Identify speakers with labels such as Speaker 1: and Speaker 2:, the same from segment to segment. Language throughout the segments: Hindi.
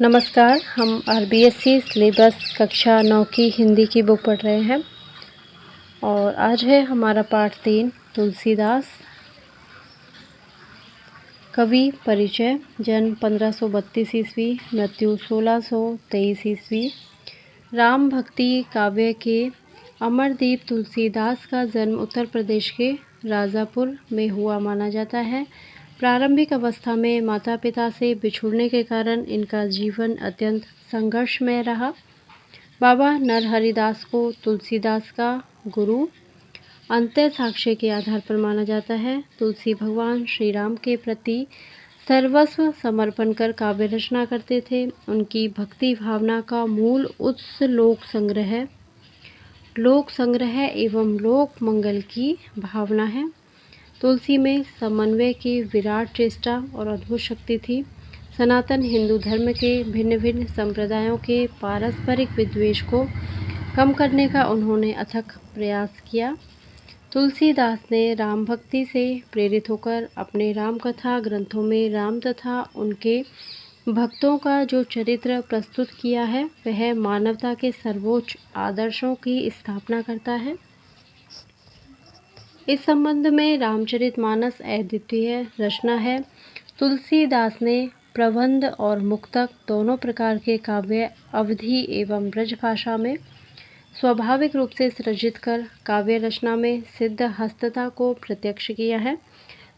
Speaker 1: नमस्कार। हम आरबीएससी सिलेबस कक्षा 9 की हिंदी की बुक पढ़ रहे हैं और आज है हमारा पाठ 3 तुलसीदास। कवि परिचय। जन्म 1532 ईस्वी, मृत्यु 1623 ईस्वी। राम भक्ति काव्य के अमरदीप तुलसीदास का जन्म उत्तर प्रदेश के राजापुर में हुआ माना जाता है। प्रारंभिक अवस्था में माता पिता से बिछुड़ने के कारण इनका जीवन अत्यंत संघर्षमय रहा। बाबा नरहरिदास को तुलसीदास का गुरु अंत्य साक्ष्य के आधार पर माना जाता है। तुलसी भगवान श्री राम के प्रति सर्वस्व समर्पण कर काव्य रचना करते थे। उनकी भक्ति भावना का मूल उत्स लोक संग्रह एवं लोक मंगल की भावना है। तुलसी में समन्वय की विराट चेष्टा और अद्भुत शक्ति थी। सनातन हिंदू धर्म के भिन्न भिन्न संप्रदायों के पारस्परिक विद्वेष को कम करने का उन्होंने अथक प्रयास किया। तुलसीदास ने राम भक्ति से प्रेरित होकर अपने राम कथा ग्रंथों में राम तथा उनके भक्तों का जो चरित्र प्रस्तुत किया है वह मानवता के सर्वोच्च आदर्शों की स्थापना करता है। इस संबंध में रामचरितमानस अद्वितीय रचना है। तुलसीदास ने प्रबंध और मुक्तक दोनों प्रकार के काव्य अवधी एवं ब्रज भाषा में स्वाभाविक रूप से सृजित कर काव्य रचना में सिद्ध हस्तता को प्रत्यक्ष किया है।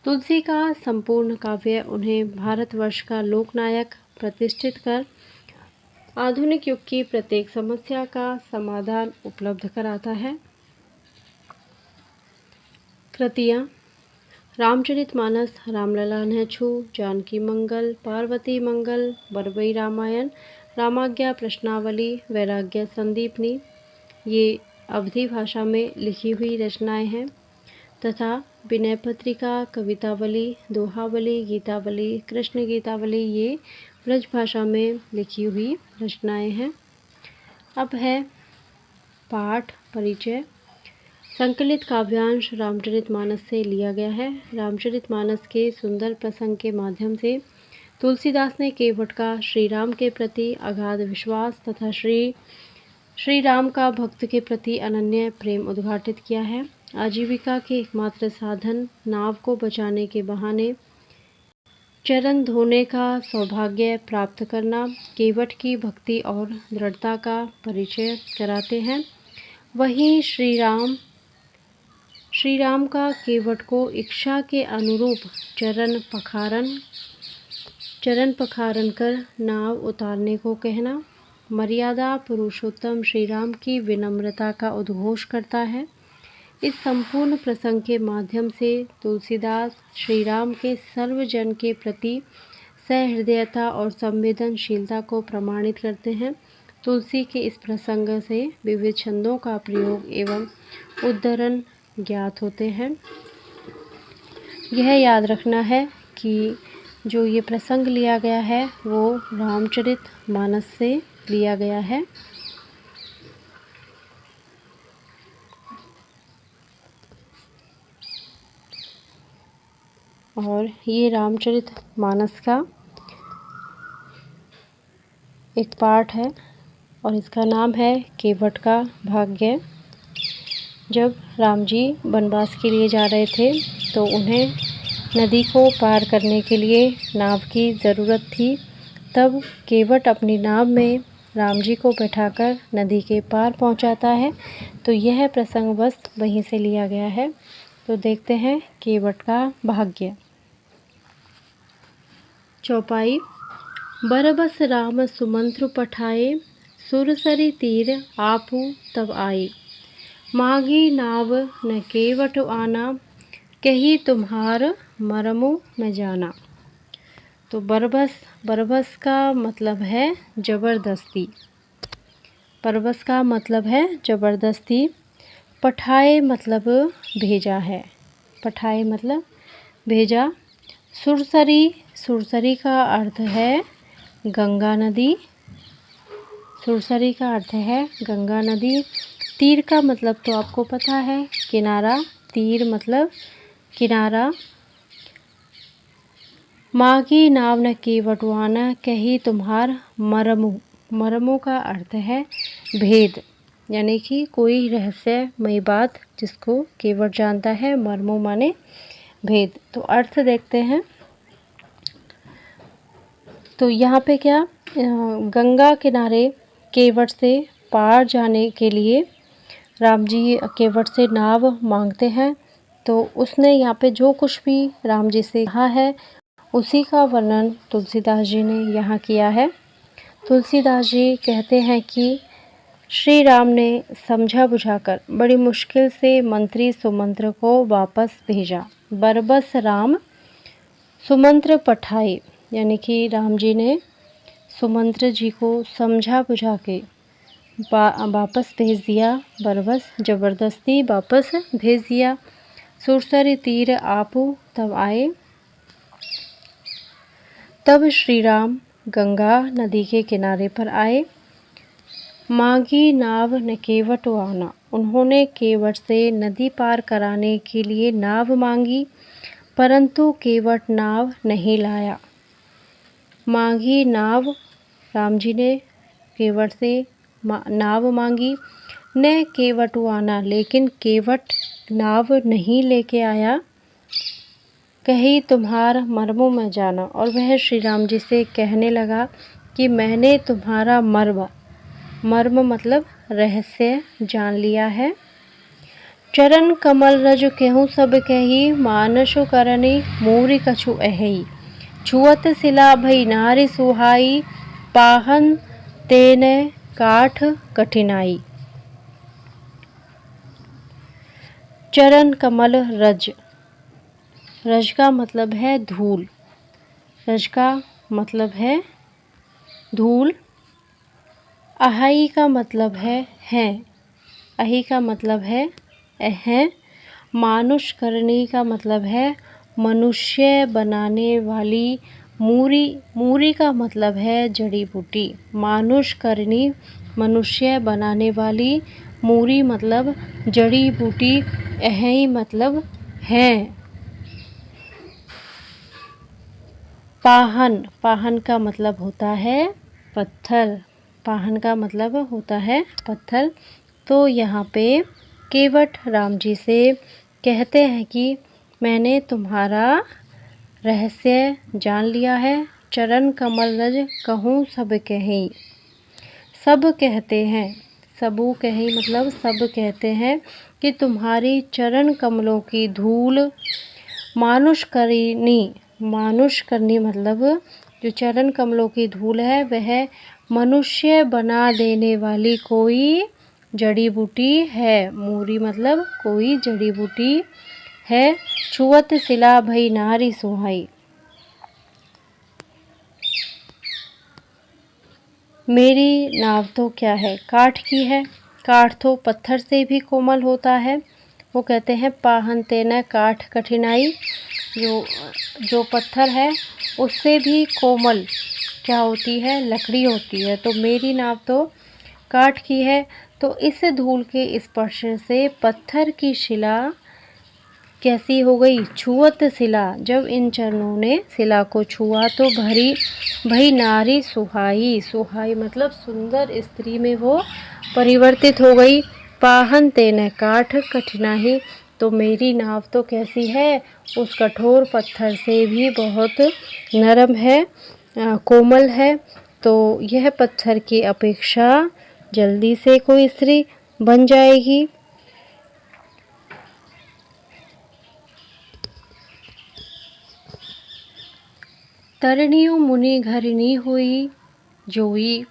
Speaker 1: तुलसी का संपूर्ण काव्य उन्हें भारतवर्ष का लोकनायक प्रतिष्ठित कर आधुनिक युग की प्रत्येक समस्या का समाधान उपलब्ध कराता है। कृतियाँ: रामचरितमानस, रामलला नेछु, जानकी मंगल, पार्वती मंगल, बरबई रामायण, रामाज्ञा प्रश्नावली, वैराग्य संदीपनी ये अवधी भाषा में लिखी हुई रचनाएं हैं तथा विनय पत्रिका, कवितावली, दोहावली, गीतावली, कृष्ण गीतावली ये ब्रज भाषा में लिखी हुई रचनाएं हैं। अब है पाठ परिचय। संकलित काव्यांश रामचरितमानस से लिया गया है। रामचरितमानस के सुंदर प्रसंग के माध्यम से तुलसीदास ने केवट का श्री राम के प्रति अगाध विश्वास तथा श्री राम का भक्त के प्रति अनन्य प्रेम उद्घाटित किया है। आजीविका के एकमात्र साधन नाव को बचाने के बहाने चरण धोने का सौभाग्य प्राप्त करना केवट की भक्ति और दृढ़ता का परिचय कराते हैं। वहीं श्री राम का केवट को इच्छा के अनुरूप चरण पखारन कर नाव उतारने को कहना मर्यादा पुरुषोत्तम श्री राम की विनम्रता का उद्घोष करता है। इस संपूर्ण प्रसंग के माध्यम से तुलसीदास श्री राम के सर्वजन के प्रति सहृदयता और संवेदनशीलता को प्रमाणित करते हैं। तुलसी के इस प्रसंग से विविध छंदों का प्रयोग एवं उद्धरण ज्ञात होते हैं। यह याद रखना है कि जो ये प्रसंग लिया गया है वो रामचरितमानस से लिया गया है। और ये रामचरितमानस का एक पाठ है और इसका नाम है केवट का भाग्य। जब राम जी वनवास के लिए जा रहे थे तो उन्हें नदी को पार करने के लिए नाव की ज़रूरत थी। तब केवट अपनी नाव में राम जी को बैठाकर नदी के पार पहुंचाता है। तो यह प्रसंग बस वहीं से लिया गया है। तो देखते हैं केवट का भाग्य। चौपाई। बरबस राम सुमंत्र पठाए, सुरसरी तीर आपू तब आए। मागी नाव न केवट आना, कही तुम्हार मरमो न जाना। तो बरबस का मतलब है ज़बरदस्ती। बरबस का मतलब है ज़बरदस्ती। पठाए मतलब भेजा है। पठाए मतलब भेजा। सुरसरी का अर्थ है गंगा नदी। सुरसरी का अर्थ है गंगा नदी। तीर का मतलब तो आपको पता है किनारा। तीर मतलब किनारा। मागी नाव न केवटवाना कही तुम्हार मरमु। मरमु का अर्थ है भेद, यानी कि कोई रहस्यमयी बात जिसको केवट जानता है। मरमु माने भेद। तो अर्थ देखते हैं। तो यहाँ पे क्या, गंगा किनारे केवट से पार जाने के लिए राम जी केवट से नाव मांगते हैं। तो उसने यहाँ पे जो कुछ भी राम जी से कहा है उसी का वर्णन तुलसीदास जी ने यहाँ किया है। तुलसीदास जी कहते हैं कि श्री राम ने समझा बुझाकर बड़ी मुश्किल से मंत्री सुमंत्र को वापस भेजा। बरबस राम सुमंत्र पठाए, यानी कि राम जी ने सुमंत्र जी को समझा बुझा के वापस भेज दिया। बरबस जबरदस्ती वापस भेज दिया। सुरसरी तीर आपू तब आए। तब श्री राम गंगा नदी के किनारे पर आए। मांगी नाव न केवट आना, उन्होंने केवट से नदी पार कराने के लिए नाव मांगी, परंतु केवट नाव नहीं लाया। मांगी नाव, राम जी ने केवट से नाव मांगी, न केवट आना, लेकिन केवट नाव नहीं लेके आया। कही तुम्हार मर्मों में जाना, और वह श्री राम जी से कहने लगा कि मैंने तुम्हारा मर्म मतलब रहस्य जान लिया है। चरण कमल रज केहूँ सब कही, मानसु करनी मूरी कछु अहई। छुअत सिला भई नारी सुहाई, पाहन तेन काठ कठिनाई। चरण कमल रज, रज का मतलब है धूल। रज का मतलब है धूल। अहाई का मतलब है। अही का मतलब है। मानुष करनी का मतलब है मनुष्य बनाने वाली। मूरी का मतलब है जड़ी बूटी। मानुष करनी मनुष्य बनाने वाली, मूरी मतलब जड़ी बूटी, अहई मतलब है। पाहन का मतलब होता है पत्थर। पाहन का मतलब होता है पत्थर। तो यहाँ पे केवट राम जी से कहते हैं कि मैंने तुम्हारा रहस्य जान लिया है। चरण कमल रज कहूँ सब कहीं। सब कहते हैं, सबू कहीं मतलब सब कहते हैं कि तुम्हारी चरण कमलों की धूल मानुष करनी मतलब जो चरण कमलों की धूल है वह मनुष्य बना देने वाली कोई जड़ी बूटी है। मूरी मतलब कोई जड़ी बूटी है। छुअत सिला भई नारी सुहाई, मेरी नाव तो क्या है, काठ की है। काठ तो पत्थर से भी कोमल होता है। वो कहते हैं पाहन तेन काठ कठिनाई, जो पत्थर है उससे भी कोमल क्या होती है, लकड़ी होती है। तो मेरी नाव तो काठ की है। तो इस धूल के स्पर्श से पत्थर की शिला कैसी हो गई, छुअत शिला। जब इन चरणों ने शिला को छुआ तो भई नारी सुहाई। सुहाई मतलब सुंदर स्त्री में वो परिवर्तित हो गई। पाहन तेन काठ कठिनाई, तो मेरी नाव तो कैसी है, उस कठोर पत्थर से भी बहुत नरम है, कोमल है। तो यह पत्थर की अपेक्षा जल्दी से कोई स्त्री बन जाएगी। तरनियों मुनि घरिनी हुई जोई,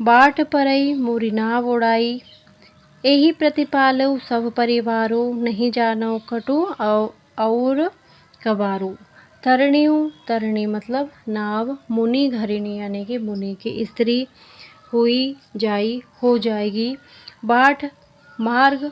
Speaker 1: बाट परई मोरी नाव उड़ाई। एही प्रतिपालऊ सब परिवारो, नहीं जानो कटु और कबारू। तरणी मतलब नाव, मुनि घरिणी यानी कि मुनि की स्त्री, हुई जाई हो जाएगी। बाट मार्ग,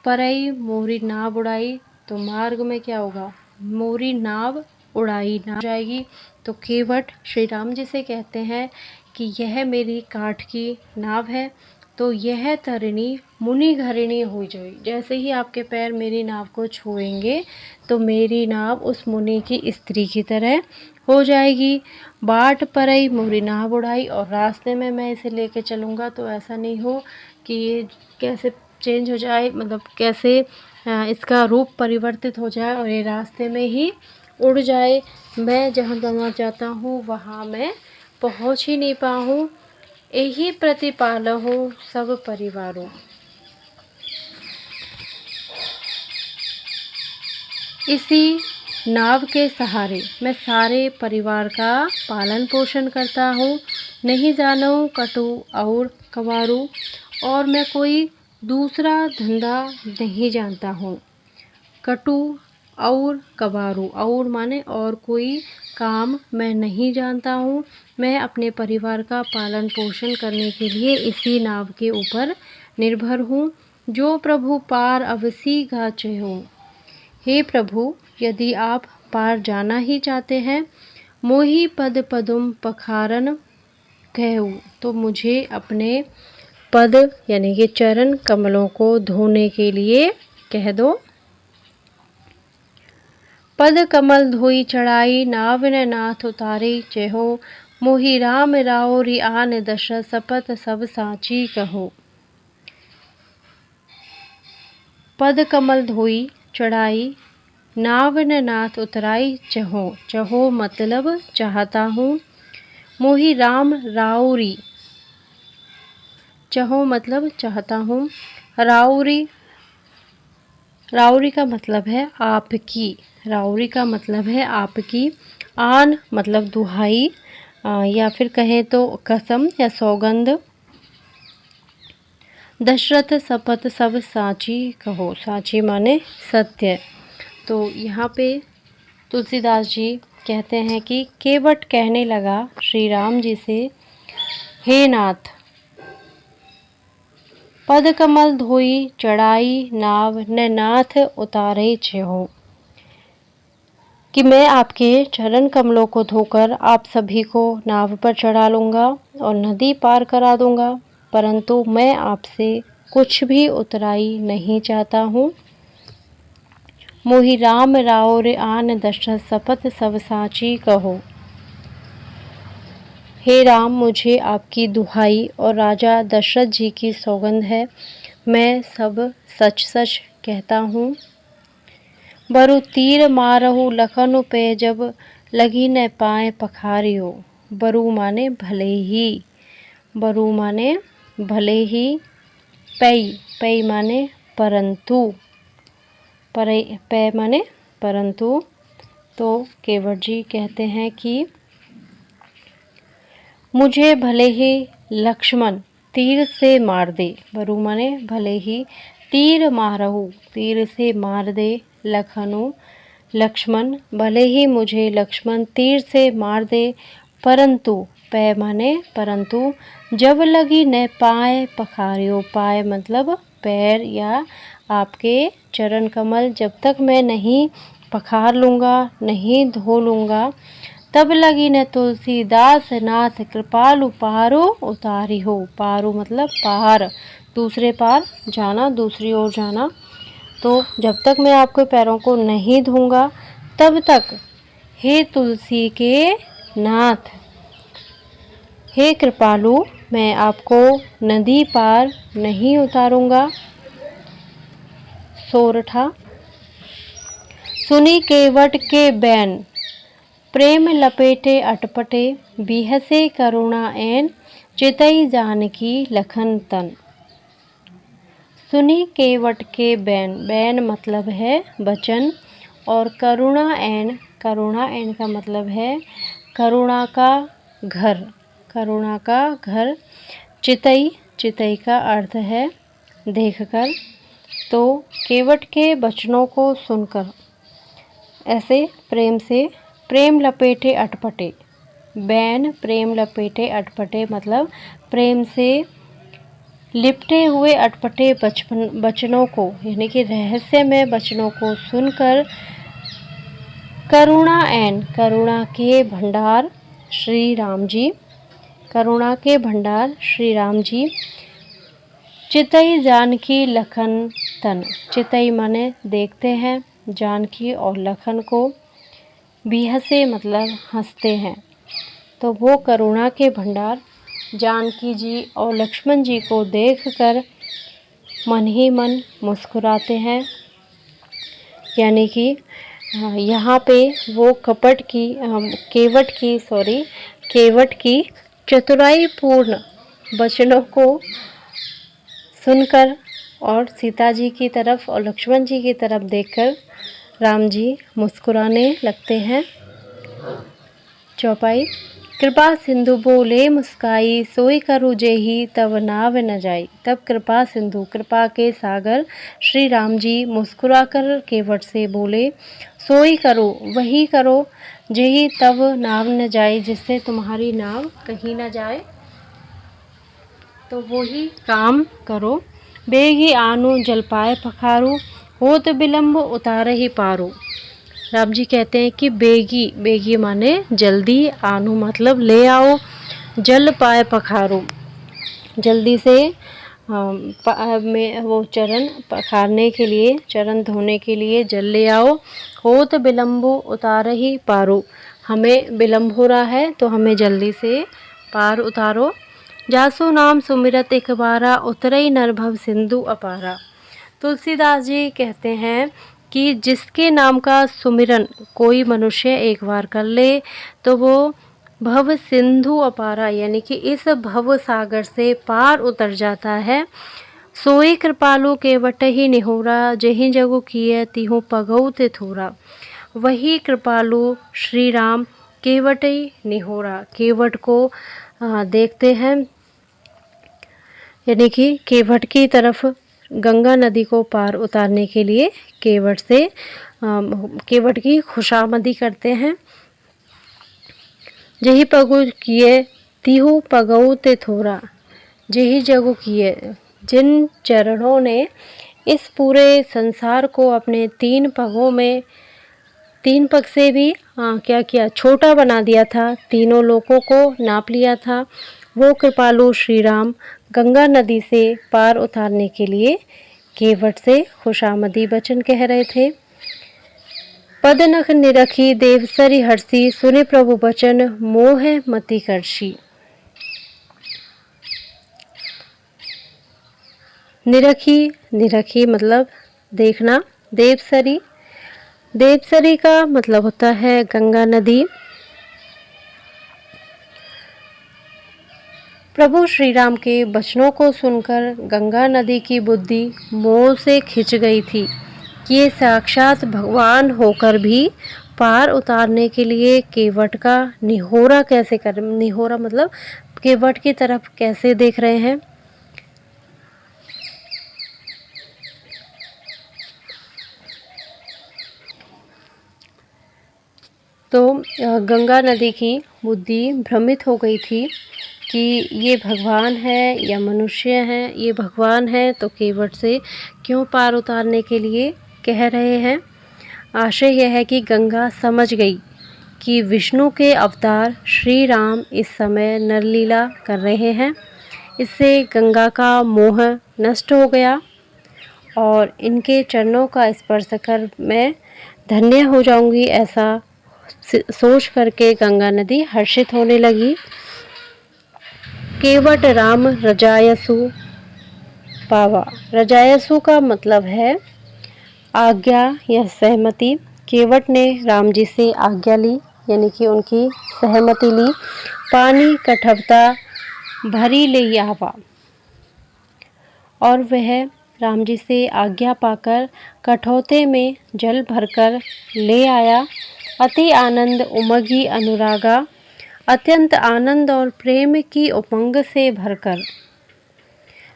Speaker 1: परई मोरी नाव उड़ाई, तो मार्ग में क्या होगा, मोरी नाव उड़ाई ना जाएगी। तो केवट श्री राम जी से कहते हैं कि यह मेरी काठ की नाव है, तो यह तरिणी मुनि घरिणी हो जाई। जैसे ही आपके पैर मेरी नाव को छुएंगे तो मेरी नाव उस मुनि की स्त्री की तरह हो जाएगी। बाट परई मोरी नाव उड़ाई, और रास्ते में मैं इसे लेके चलूँगा तो ऐसा नहीं हो कि ये कैसे चेंज हो जाए, मतलब कैसे इसका रूप परिवर्तित हो जाए और ये रास्ते में ही उड़ जाए। मैं जहाँ जाना चाहता हूँ वहाँ मैं पहुँच ही नहीं पाऊँ। यही प्रतिपालहु सब परिवारों। इसी नाव के सहारे मैं सारे परिवार का पालन पोषण करता हूँ। नहीं जानूँ कटु और कवारू, और मैं कोई दूसरा धंधा नहीं जानता हूँ। कटु और कबारू, और माने और कोई काम मैं नहीं जानता हूँ। मैं अपने परिवार का पालन पोषण करने के लिए इसी नाव के ऊपर निर्भर हूँ। जो प्रभु पार अवसी गाचे हो। हे प्रभु, यदि आप पार जाना ही चाहते हैं, मोहि पद पदुम पखारन कहूँ, तो मुझे अपने पद यानी कि चरण कमलों को धोने के लिए कह दो। पद कमल धोई चढ़ाई, नाव न नाथ उतारे चहो। मोहि राम राओरी आन दशरथ सपत सब साची कहो। पद कमल धोई चढ़ाई, नाव न नाथ उतराई चहो। चहो मतलब चाहता हूँ। मोहि राम राउरी, चहो मतलब चाहता हूँ। राउरी, राउरी का मतलब है आपकी। राउरी का मतलब है आपकी। आन मतलब दुहाई, या फिर कहें तो कसम या सौगंध। दशरथ शपथ सब साची कहो। साची माने सत्य। तो यहाँ पे तुलसीदास जी कहते हैं कि केवट कहने लगा श्री राम जी से, हे नाथ, पद कमल धोई चढ़ाई, नाव न नाथ उतारे छहो। कि मैं आपके चरण कमलों को धोकर आप सभी को नाव पर चढ़ा लूँगा और नदी पार करा दूँगा, परंतु मैं आपसे कुछ भी उतराई नहीं चाहता हूँ। मोहि राम राउर आन दशरथ शपथ सब साची कहो। हे राम, मुझे आपकी दुहाई और राजा दशरथ जी की सौगंध है, मैं सब सच सच कहता हूँ। बरु तीर मारहु लखन पे जब लगी न पाए पखारियो। बरु माने भले ही, बरु माने भले ही, पै पै माने परंतु, पै माने परंतु। तो केवट जी कहते हैं कि मुझे भले ही लक्ष्मण तीर से मार दे। बरु माने भले ही तीर मारहु, तीर से मार दे लखनु, लक्ष्मण, भले ही मुझे लक्ष्मण तीर से मार दे, परंतु, पै माने परंतु, जब लगी न पाए पखारियो। पाए मतलब पैर या आपके चरण कमल जब तक मैं नहीं पखार लूँगा, नहीं धो लूँगा, तब लगी न तुलसीदास नाथ कृपालु पारो उतारी हो। पारो मतलब पार, दूसरे पार जाना, दूसरी ओर जाना। तो जब तक मैं आपके पैरों को नहीं धोऊंगा तब तक हे तुलसी के नाथ, हे कृपालु, मैं आपको नदी पार नहीं उतारूंगा। सोरठा। सुनी केवट के बैन, प्रेम लपेटे अटपटे, बिहसे करुणा ऐन, चितई जानकी लखन तन। सुनी केवट के बैन, बैन मतलब है वचन, और करुणा ऐन, करुणा ऐन का मतलब है करुणा का घर, करुणा का घर। चितई, चितई का अर्थ है देखकर। तो केवट के वचनों को सुनकर ऐसे प्रेम से, प्रेम लपेटे अटपटे, बैन प्रेम लपेटे अटपटे मतलब प्रेम से लिपटे हुए अटपटे वचनों को, यानी कि रहस्यमय वचनों को सुनकर, करुणा ऐन, करुणा के भंडार श्री राम जी, करुणा के भंडार श्री राम जी, चितई जानकी लखन तन। चितई माने देखते हैं, जानकी और लखन को बिहसे मतलब हंसते हैं। तो वो करुणा के भंडार जानकी जी और लक्ष्मण जी को देखकर मन ही मन मुस्कुराते हैं। यानी कि यहाँ पे वो केवट की चतुराई पूर्ण वचनों को सुनकर और सीता जी की तरफ और लक्ष्मण जी की तरफ देखकर राम जी मुस्कुराने लगते हैं। चौपाई। कृपा सिंधु बोले मुस्काई, सोई करू जेहि तब नाव न जाई। तब कृपा सिंधु, कृपा के सागर श्री राम जी मुस्कुराकर केवट से बोले, सोई करो, वही करो, जेहि तब नाव न जाए, जिससे तुम्हारी नाव कहीं न जाए, तो वो ही काम करो। बेगी आनु जल पाए पखारू, होत विलम्ब उतारे ही पारू। राम जी कहते हैं कि बेगी माने जल्दी, आनु मतलब ले आओ, जल पाए पखारू जल्दी से में वो चरण पखारने के लिए, चरण धोने के लिए जल ले आओ। होत विलम्ब उतार ही पारो, हमें विलम्ब हो रहा है तो हमें जल्दी से पार उतारो। जासु नाम सुमिरत एक बारा, उतरई नरभव सिंधु अपारा। तुलसीदास जी कहते हैं कि जिसके नाम का सुमिरन कोई मनुष्य एक बार कर ले तो वो भव सिंधु अपारा, यानी कि इस भव सागर से पार उतर जाता है। सोई कृपालु केवट ही निहोरा, जेहि जगु किए तिहु पगौ ते थोरा। वही कृपालु श्री राम केवट ही निहोरा, केवट को देखते हैं, यानी कि केवट की तरफ गंगा नदी को पार उतारने के लिए केवट की खुशामदी करते हैं। जेहि पगु किए तिहु पगौ ते थोरा, जेहि जगु किए, जिन चरणों ने इस पूरे संसार को अपने 3 पगों में 3 पग से भी क्या किया, छोटा बना दिया था, तीनों लोकों को नाप लिया था, वो कृपालु श्री राम गंगा नदी से पार उतारने के लिए केवट से खुशामदी वचन कह रहे थे। पद नख निरखी देवसरी हर्षी, सुने प्रभु वचन मोह मति करशी। निरखी मतलब देखना। देवसरी का मतलब होता है गंगा नदी। प्रभु श्री राम के वचनों को सुनकर गंगा नदी की बुद्धि मोह से खिंच गई थी कि ये साक्षात भगवान होकर भी पार उतारने के लिए केवट का निहोरा निहोरा मतलब केवट की तरफ कैसे देख रहे हैं। तो गंगा नदी की बुद्धि भ्रमित हो गई थी कि ये भगवान है या मनुष्य हैं। ये भगवान है तो केवट से क्यों पार उतारने के लिए कह रहे हैं। आशय यह है कि गंगा समझ गई कि विष्णु के अवतार श्री राम इस समय नरलीला कर रहे हैं। इससे गंगा का मोह नष्ट हो गया और इनके चरणों का स्पर्श कर मैं धन्य हो जाऊंगी, ऐसा सोच करके गंगा नदी हर्षित होने लगी। केवट राम रजायसु पावा। रजायसु का मतलब है आज्ञा या सहमति। केवट ने राम जी से आज्ञा ली, यानी कि उनकी सहमति ली। पानी कठवता भरी ले आवा, और वह राम जी से आज्ञा पाकर कठौते में जल भरकर ले आया। अति आनंद उमगी अनुरागा, अत्यंत आनंद और प्रेम की उमंग से भरकर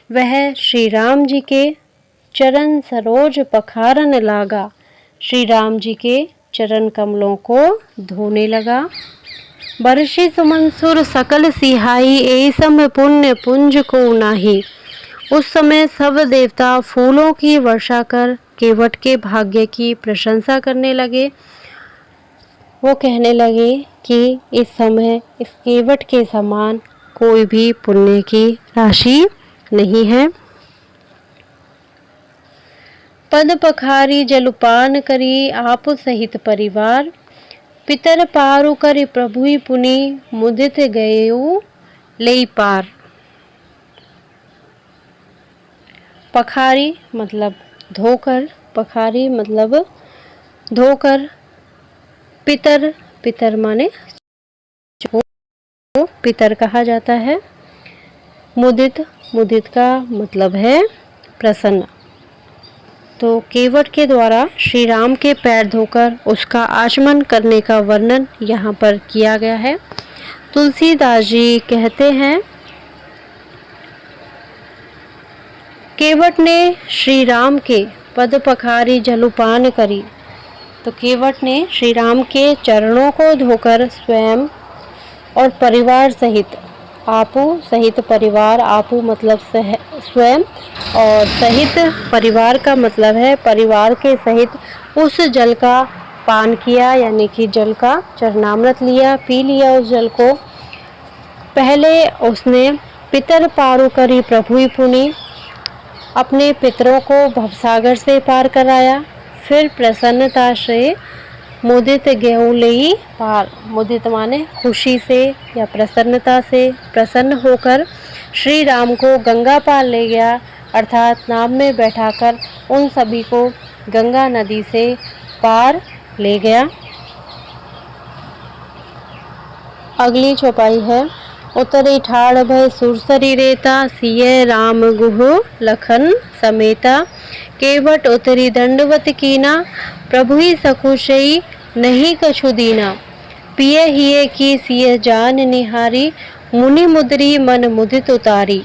Speaker 1: वह श्री राम जी के चरण सरोज पखारन लागा। श्री राम जी के चरण कमलों को धोने लगा। बरसी सुमंसुर सकल सिहाई, ऐसम पुण्य पुंज को नाही। उस समय सब देवता फूलों की वर्षा कर केवट के भाग्य की प्रशंसा करने लगे। वो कहने लगे कि इस समय इस केवट के समान कोई भी पुण्य की राशि नहीं है। पद पखारी जलुपान करी आप सहित परिवार, पितर पारु करि प्रभुई पुनि मुदित गयेउ लेई पार। पखारी मतलब धोकर, पखारी मतलब धोकर, पितर, पितर माने जो पितर कहा जाता है, मुदित, मुदित का मतलब है प्रसन्न। तो केवट के द्वारा श्री राम के पैर धोकर उसका आचमन करने का वर्णन यहाँ पर किया गया है। तुलसीदास जी कहते हैं, केवट ने श्री राम के पद पखारी जलुपान करी। तो केवट ने श्री राम के चरणों को धोकर स्वयं और परिवार सहित, आपू सहित परिवार, आपू मतलब स्वयं और सहित परिवार का मतलब है परिवार के सहित उस जल का पान किया, यानी कि जल का चरणामृत लिया, पी लिया उस जल को। पहले उसने पितर पारु करी प्रभुई पुनि, अपने पितरों को भवसागर से पार कराया। फिर प्रसन्नता से मुदित गेहूं लेई पार, मुदित माने खुशी से या प्रसन्नता से प्रसन्न होकर श्री राम को गंगा पार ले गया, अर्थात नाव में बैठाकर उन सभी को गंगा नदी से पार ले गया। अगली चौपाई है, उतरी ठाड़ भय सुरसरी रेता, सिय राम गुह लखन समेता, केवट उतरी दंडवत कीना, प्रभु ही सकुशई नहीं कछु दीना, पिय हिये की सिय जान निहारी, मुनि मुद्री मन मुदित उतारी,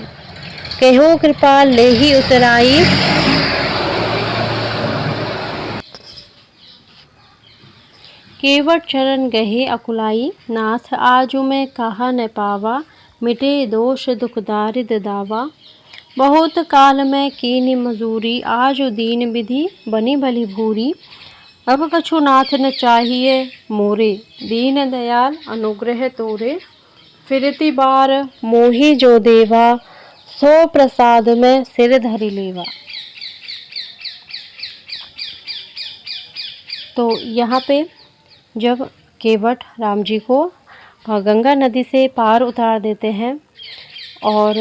Speaker 1: केहो कृपाल लेहि उतराई, केवट चरण गहे अकुलाई, नाथ आजु में कहा न पावा, मिटे दोष दुख दारिद दावा, बहुत काल में कीनी मजूरी, आजु दीन विधि बनी भली भूरी, अब कछु नाथ न चाहिए मोरे, दीन दयाल अनुग्रह तोरे, फिरती बार मोहि जो देवा, सो प्रसाद में सिर धरि लेवा। तो यहाँ पे जब केवट राम जी को गंगा नदी से पार उतार देते हैं और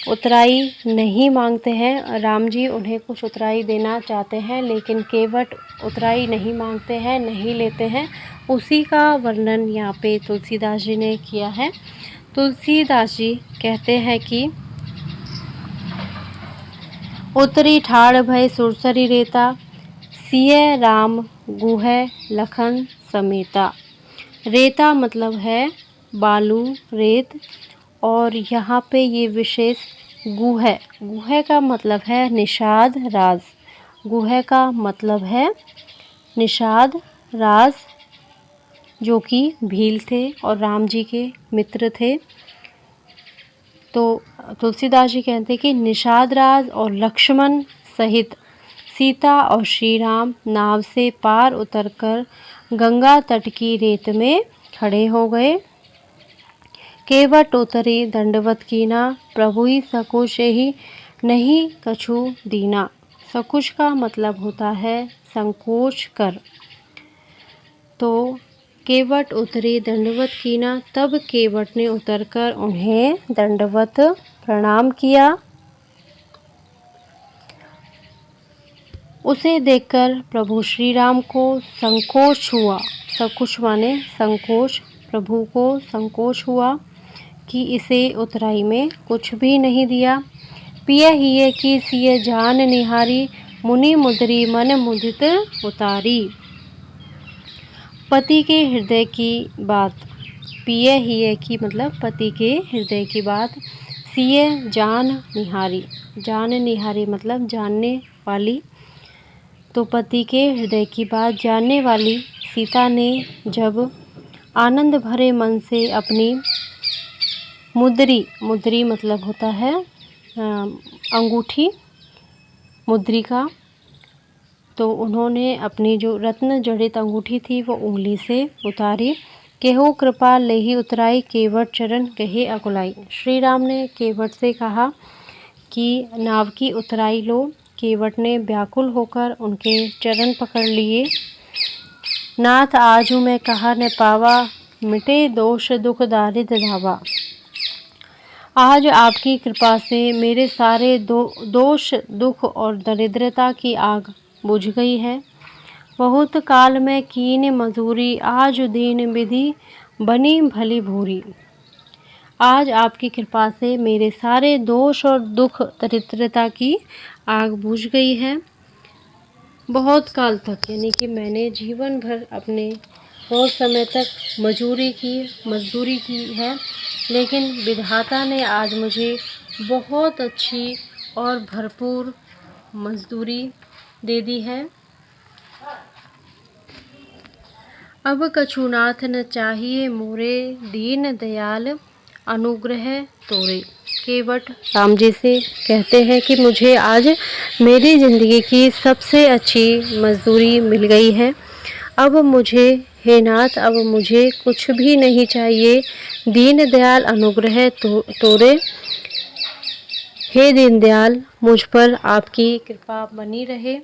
Speaker 1: उतराई नहीं मांगते हैं, राम जी उन्हें कुछ उतराई देना चाहते हैं लेकिन केवट उतराई नहीं मांगते हैं, नहीं लेते हैं, उसी का वर्णन यहाँ पे तुलसीदास जी ने किया है। तुलसीदास जी कहते हैं कि उतरी ठाड़ भय सुरसरी रेता, सिय राम गुह लखन समेता। रेता मतलब है बालू, रेत, और यहाँ पे ये विशेष गुह, गुह का मतलब है निषाद राज, गुह का मतलब है निषाद राज, जो कि भील थे और राम जी के मित्र थे। तो तुलसीदास जी कहते हैं कि निषाद राज और लक्ष्मण सहित सीता और श्री राम नाव से पार उतरकर गंगा तट की रेत में खड़े हो गए। केवट उतरी दंडवत कीना, प्रभु ही सकुश ही नहीं कछु दीना। सकुश का मतलब होता है संकोच कर। तो केवट उतरी दंडवत कीना, तब केवट ने उतरकर उन्हें दंडवत प्रणाम किया। उसे देखकर प्रभु श्री राम को संकोच हुआ, सकुश माने संकोच, प्रभु को संकोच हुआ कि इसे उतराई में कुछ भी नहीं दिया। पिय हिये की सिय जान निहारी, मुनि मुद्री मन मुदित उतारी। पति के हृदय की बात, पिय हिये की मतलब पति के हृदय की बात, सिय जान निहारी, जान निहारी मतलब जानने वाली। तो पति के हृदय की बात जानने वाली सीता ने जब आनंद भरे मन से अपनी मुद्री, मुद्री मतलब होता है अंगूठी, मुद्रिका, तो उन्होंने अपनी जो रत्न जड़ित अंगूठी थी वो उंगली से उतारी। केहो कृपा लेहि उतराई, केवट चरण गहे अकुलाई। श्री राम ने केवट से कहा कि नाव की उतराई लो। केवट ने व्याकुल होकर उनके चरण पकड़ लिए। नाथ आजू मैं कहा न पावा, मिटे दोष दुख दारिद्र धावा। आज आपकी कृपा से मेरे सारे दोष दुख और दरिद्रता की आग बुझ गई है। बहुत काल में कीन मजूरी, आज दीन विधि बनी भली भूरी। आज आपकी कृपा से मेरे सारे दोष और दुख दरिद्रता की आग बुझ गई है। बहुत काल तक यानी कि मैंने जीवन भर अपने बहुत समय तक मजदूरी की है, लेकिन विधाता ने आज मुझे बहुत अच्छी और भरपूर मजदूरी दे दी है। अब कछुनाथ न चाहिए मोरे, दीन दयाल अनुग्रह तोरे। केवट राम जी से कहते हैं कि मुझे आज मेरी ज़िंदगी की सबसे अच्छी मजदूरी मिल गई है। अब मुझे हे नाथ, अब मुझे कुछ भी नहीं चाहिए। दीन दयाल अनुग्रह तोरे। हे दीन दयाल, मुझ पर आपकी कृपा बनी रहे।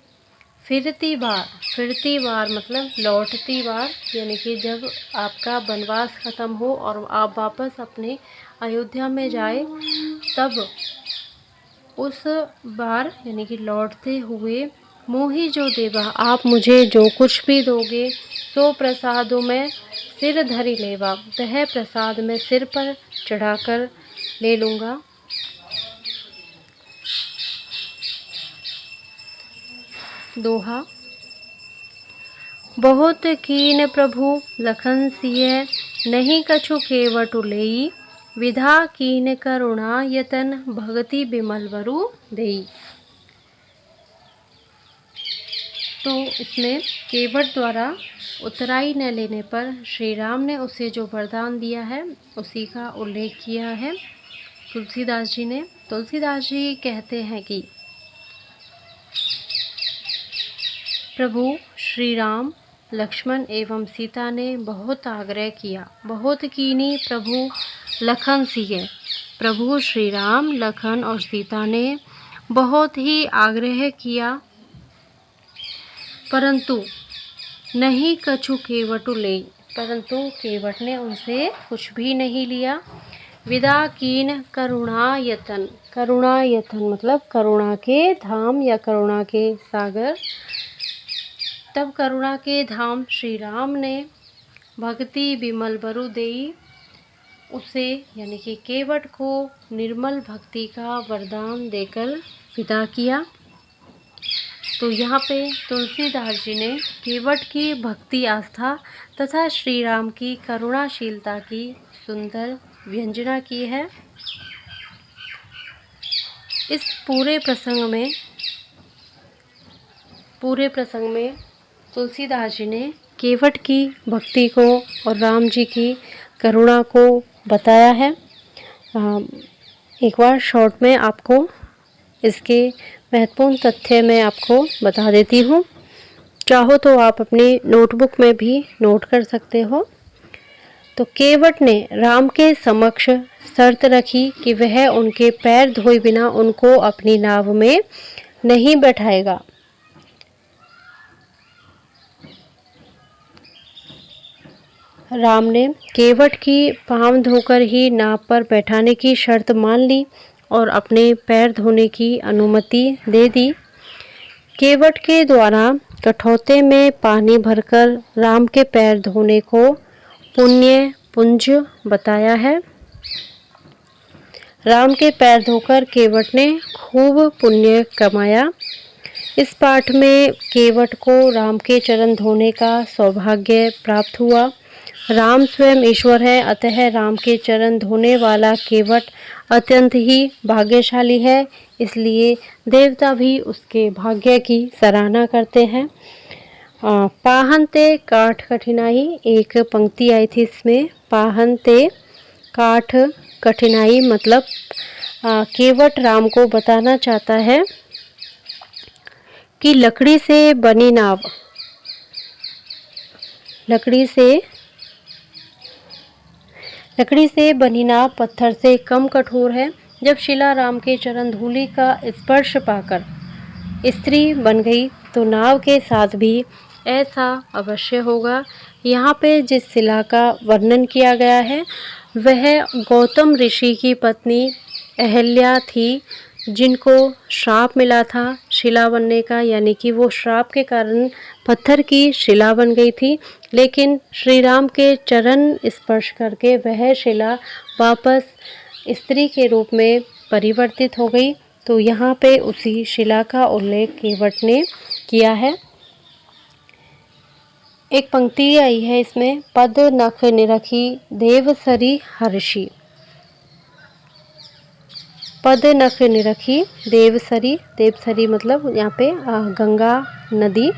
Speaker 1: फिरती बार मतलब लौटती बार, यानी कि जब आपका वनवास ख़त्म हो और आप वापस अपने अयोध्या में जाए, तब उस बार यानी कि लौटते हुए मोहि जो देवा, आप मुझे जो कुछ भी दोगे सो प्रसादों में सिर धरि लेवा, वह प्रसाद मैं सिर पर चढ़ाकर ले लूँगा। दोहा। बहुत कीन प्रभु लखन सिय, नहीं कछु केवट लेई, विधा कीन करुणा यतन, भगति बिमल वरु देई। तो इसमें केवट द्वारा उतराई न लेने पर श्री राम ने उसे जो वरदान दिया है उसी का उल्लेख किया है तुलसीदास जी ने। तुलसीदास जी कहते हैं कि प्रभु श्री राम, लक्ष्मण एवं सीता ने बहुत आग्रह किया। बहुत कीनी प्रभु लखन सिय, प्रभु श्री राम, लखन और सीता ने बहुत ही आग्रह किया, परंतु नहीं कछु केवटु ले, परंतु केवट ने उनसे कुछ भी नहीं लिया। विदा कीन करुणा यतन, करुणा यतन मतलब करुणा के धाम या करुणा के सागर। तब करुणा के धाम श्री राम ने भक्ति बिमल वरु देई, उसे यानी कि केवट को निर्मल भक्ति का वरदान देकर विदा किया। तो यहाँ पे तुलसीदास जी ने केवट की भक्ति आस्था तथा श्री राम की करुणाशीलता की सुंदर व्यंजना की है। इस पूरे प्रसंग में तुलसीदास जी ने केवट की भक्ति को और राम जी की करुणा को बताया है। एक बार शॉर्ट में आपको इसके महत्वपूर्ण तथ्य मैं आपको बता देती हूँ। चाहो तो आप अपनी नोटबुक में भी नोट कर सकते हो। तो केवट ने राम के समक्ष शर्त रखी कि वह उनके पैर धोए बिना उनको अपनी नाव में नहीं बैठाएगा। राम ने केवट की पाँव धोकर ही नाव पर बैठाने की शर्त मान ली और अपने पैर धोने की अनुमति दे दी। केवट के द्वारा कठौते में पानी भरकर राम के पैर धोने को पुण्य पुंज बताया है। राम के पैर धोकर केवट ने खूब पुण्य कमाया। इस पाठ में केवट को राम के चरण धोने का सौभाग्य प्राप्त हुआ। राम स्वयं ईश्वर है, अतः राम के चरण धोने वाला केवट अत्यंत ही भाग्यशाली है, इसलिए देवता भी उसके भाग्य की सराहना करते हैं। पाहनते काठ कठिनाई, एक पंक्ति आई थी इसमें, पाहनते काठ कठिनाई मतलब केवट राम को बताना चाहता है कि लकड़ी से बनी नाव पत्थर से कम कठोर है। जब शिला राम के चरण धूलि का स्पर्श पाकर स्त्री बन गई तो नाव के साथ भी ऐसा अवश्य होगा। यहाँ पे जिस शिला का वर्णन किया गया है वह गौतम ऋषि की पत्नी अहल्या थी, जिनको श्राप मिला था शिला बनने का, यानी कि वो श्राप के कारण पत्थर की शिला बन गई थी। लेकिन श्री राम के चरण स्पर्श करके वह शिला वापस स्त्री के रूप में परिवर्तित हो गई। तो यहाँ पे उसी शिला का उल्लेख केवट ने किया है। एक पंक्ति आई है इसमें, पद नख निरखी देवसरी हर्षि। पद नख निरखी देवसरी, देवसरी मतलब यहाँ पे गंगा नदी।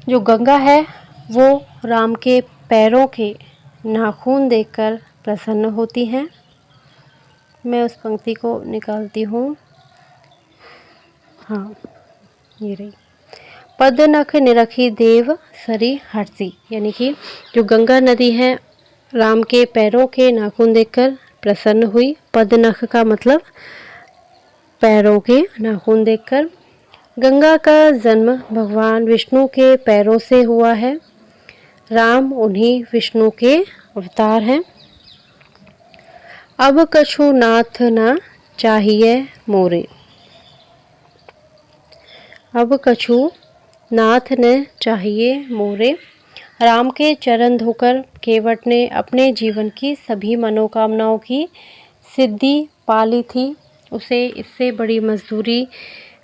Speaker 1: जो गंगा है वो राम के पैरों के नाखून देखकर प्रसन्न होती हैं। मैं उस पंक्ति को निकालती हूँ। हाँ, ये रही। पद नख निरखी देव सरी हर्षि, यानी कि जो गंगा नदी है राम के पैरों के नाखून देखकर प्रसन्न हुई। पद नख का मतलब पैरों के नाखून देखकर। गंगा का जन्म भगवान विष्णु के पैरों से हुआ है। राम उन्हीं विष्णु के अवतार हैं। अब कछु नाथ न चाहिए मोरे। अब कछु नाथ न चाहिए मोरे। राम के चरण धोकर केवट ने अपने जीवन की सभी मनोकामनाओं की सिद्धि पा ली थी। उसे इससे बड़ी मजदूरी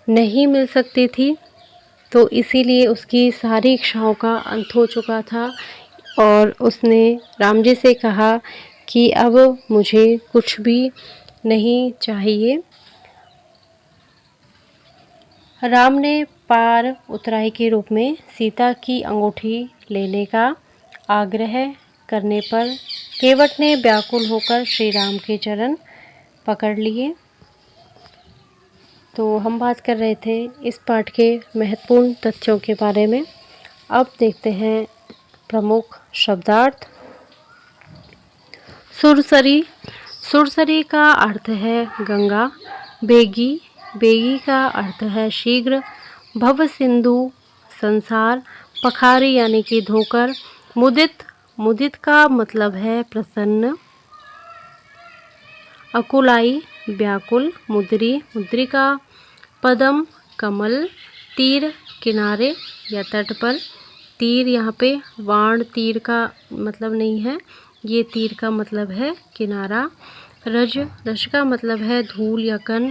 Speaker 1: नहीं मिल सकती थी, तो इसीलिए उसकी सारी इच्छाओं का अंत हो चुका था और उसने राम जी से कहा कि अब मुझे कुछ भी नहीं चाहिए। राम ने पार उतराई के रूप में सीता की अंगूठी लेने का आग्रह करने पर केवट ने व्याकुल होकर श्री राम के चरण पकड़ लिए। तो हम बात कर रहे थे इस पाठ के महत्वपूर्ण तथ्यों के बारे में। अब देखते हैं प्रमुख शब्दार्थ। सुरसरी, सुरसरी का अर्थ है गंगा। बेगी, बेगी का अर्थ है शीघ्र। भव सिंधु संसार। पखारी यानी कि धोकर। मुदित, मुदित का मतलब है प्रसन्न। अकुलाई व्याकुल। मुद्री, मुद्री का पदम कमल। तीर किनारे या तट पर। तीर यहाँ पे वाण तीर का मतलब नहीं है, ये तीर का मतलब है किनारा। रज, रज का मतलब है धूल या कण।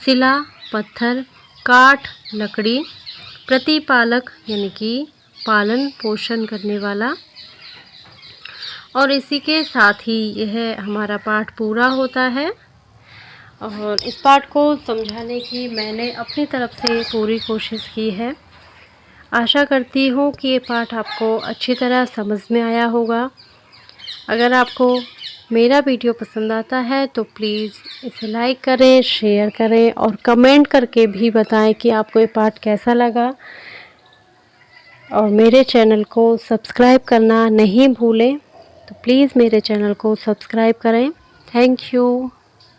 Speaker 1: शिला पत्थर। काठ लकड़ी। प्रतिपालक यानी कि पालन पोषण करने वाला। और इसी के साथ ही यह हमारा पाठ पूरा होता है। और इस पाठ को समझाने की मैंने अपनी तरफ से पूरी कोशिश की है। आशा करती हूँ कि ये पाठ आपको अच्छी तरह समझ में आया होगा। अगर आपको मेरा वीडियो पसंद आता है तो प्लीज़ इसे लाइक करें, शेयर करें और कमेंट करके भी बताएं कि आपको ये पाठ कैसा लगा। और मेरे चैनल को सब्सक्राइब करना नहीं भूलें। तो प्लीज़ मेरे चैनल को सब्सक्राइब करें। Thank you.